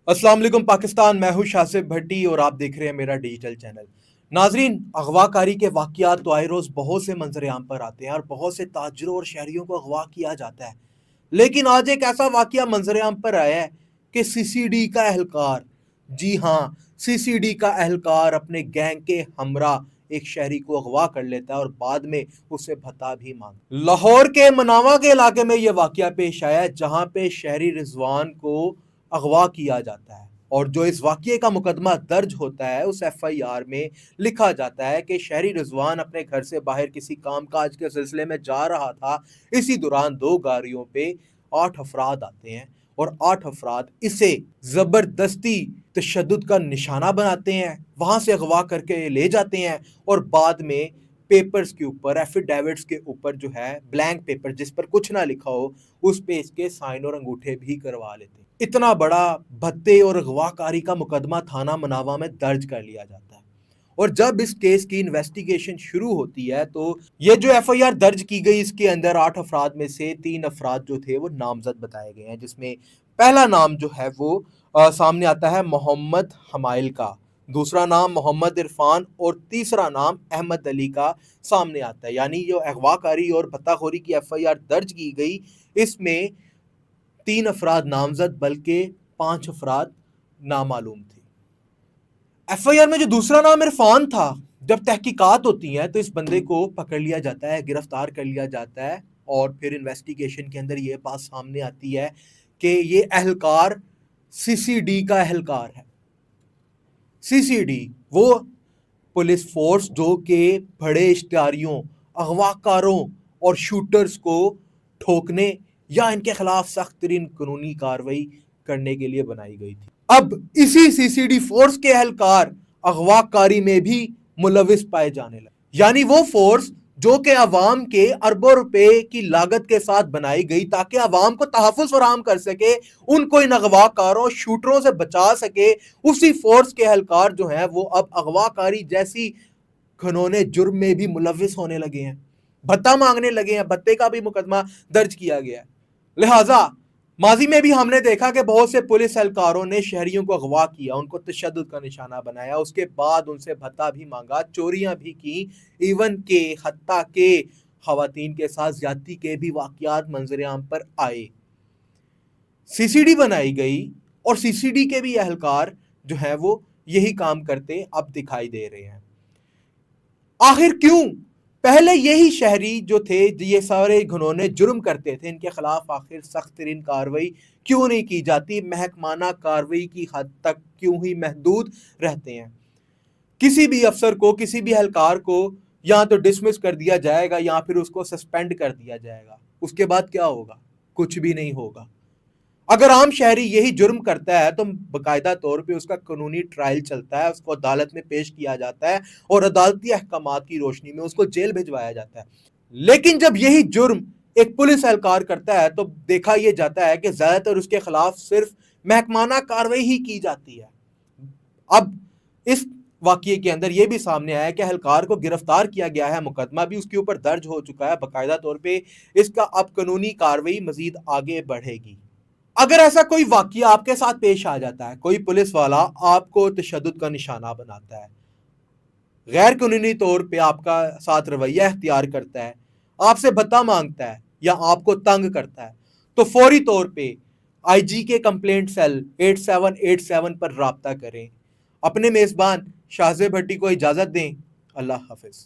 अस्सलाम वालेकुम पाकिस्तान। मैं हूं शासिब भट्टी और आप देख रहे हैं मेरा डिजिटल चैनल। नाजरीन, अगवाकारी के वाक़यात तो आए रोज़ बहुत से मंजर आम पर आते हैं और बहुत से ताजरों और शहरियों को अगवा किया जाता है। लेकिन आज एक ऐसा वाक़या मंजर आम पर आया है कि सीसीडी का एहलकार, जी हाँ, सीसीडी का एहलकार अपने गैंग के हमरा एक शहरी को अगवा कर लेता है और बाद में उससे भत्ता भी मांग। लाहौर के मनावा के इलाके में यह वाक़या पेश आया है, जहां पे शहरी रिजवान को अगवा किया जाता है और जो इस वाक़ये का मुकदमा दर्ज होता है उस एफआईआर में लिखा जाता है कि शहरी रिजवान अपने घर से बाहर किसी काम काज के सिलसिले में जा रहा था। इसी दौरान दो गाड़ियों पे 8 अफराद आते हैं और 8 अफराद इसे जबरदस्ती तशद्दुद का निशाना बनाते हैं, वहां से अगवा करके ले जाते हैं और बाद में पेपर्स के ऊपर, एफिडेविट्स के ऊपर जो है ब्लैंक पेपर जिस पर कुछ ना लिखा हो, उस पे इसके साइन और अंगूठे भी करवा लेते हैं। इतना बड़ा भत्ते और अगवाकारी का मुकदमा थाना मनावा में दर्ज कर लिया जाता है और जब इस केस की इन्वेस्टिगेशन शुरू होती है तो ये जो एफआईआर दर्ज की गई, इसके अंदर 8 अफराद में से 3 अफराद जो थे वो नामजद बताए गए हैं, जिसमें पहला नाम जो है वो सामने आता है मोहम्मद हमाइल का, दूसरा नाम मोहम्मद इरफान और तीसरा नाम अहमद अली का सामने आता है। यानी जो अगवाकारी और भत्ताखोरी की एफआईआर दर्ज की गई, इसमें 3 अफराद नामजद बल्कि 5 अफराद नामालूम थे। एफआईआर में जो दूसरा नाम इरफान था, जब तहकीकात होती हैं तो इस बंदे को पकड़ लिया जाता है, गिरफ्तार कर लिया जाता है और फिर इन्वेस्टिगेशन के अंदर ये बात सामने आती है कि ये एहलकार सीसीडी का एहलकार है। सीसीडी वो पुलिस फोर्स जो कि बड़े इश्तिहारियों, अगवाकारों और शूटर्स को ठोकने या इनके खिलाफ सख्त तरीन कानूनी कार्रवाई करने के लिए बनाई गई थी। अब इसी सीसीडी फोर्स के एहलकार अगवाकारी में भी मुलविस पाए जाने लगे। यानी वो फोर्स जो कि अवाम के अरबों रुपए की लागत के साथ बनाई गई ताकि अवाम को तहफ़्फ़ुज़ फराहम कर सके, उनको इन अगवाकारों, शूटरों से बचा सके, उसी फोर्स के एहलकार जो हैं वो अब अगवाकारी जैसी घिनौने जुर्म में भी मुलविस होने लगे हैं, भत्ता मांगने लगे हैं। भत्ते का भी मुकदमा दर्ज किया गया है। लिहाजा माजी में भी हमने देखा कि बहुत से पुलिस एहलकारों ने शहरियों को अगवा किया, उनको तशद्दुद का निशाना बनाया, उसके बाद उनसे भत्ता भी मांगा, चोरियां भी की, इवन के हत्ता के खवातीन के साथ ज्यादती के भी वाकयात मंजर आम पर आए। सीसीडी बनाई गई और सीसीडी के भी एहलकार जो है वो यही काम करते अब दिखाई दे रहे हैं। आखिर क्यों पहले यही शहरी जो थे, ये सारे घिनौने जुर्म करते थे, इनके खिलाफ आखिर सख्त तरीन कार्रवाई क्यों नहीं की जाती? महकमाना कार्रवाई की हद तक क्यों ही महदूद रहते हैं? किसी भी अफसर को, किसी भी एहलकार को या तो डिसमिस कर दिया जाएगा या फिर उसको सस्पेंड कर दिया जाएगा। उसके बाद क्या होगा? कुछ भी नहीं होगा। अगर आम शहरी यही जुर्म करता है तो बाकायदा तौर पे उसका कानूनी ट्रायल चलता है, उसको अदालत में पेश किया जाता है और अदालती अहकामात की रोशनी में उसको जेल भिजवाया जाता है। लेकिन जब यही जुर्म एक पुलिस एहलकार करता है तो देखा यह जाता है कि ज्यादातर उसके खिलाफ सिर्फ महकमाना कार्रवाई ही की जाती है। अब इस वाकये के अंदर यह भी सामने आया कि एहलकार को गिरफ्तार किया गया है, मुकदमा भी उसके ऊपर दर्ज हो चुका है बाकायदा तौर पे, इसका अब कानूनी कार्रवाई मजीद आगे बढ़ेगी। अगर ऐसा कोई वाकया आपके साथ पेश आ जाता है, कोई पुलिस वाला आपको तशद्दुद का निशाना बनाता है, गैर कानूनी तौर पे आपका साथ रवैया इख्तियार करता है, आपसे भत्ता मांगता है या आपको तंग करता है, तो फौरी तौर पे आईजी के कंप्लेंट सेल 8787 पर राब्ता करें। अपने मेज़बान शाहजेब भट्टी को इजाज़त दें। अल्लाह हाफिज़।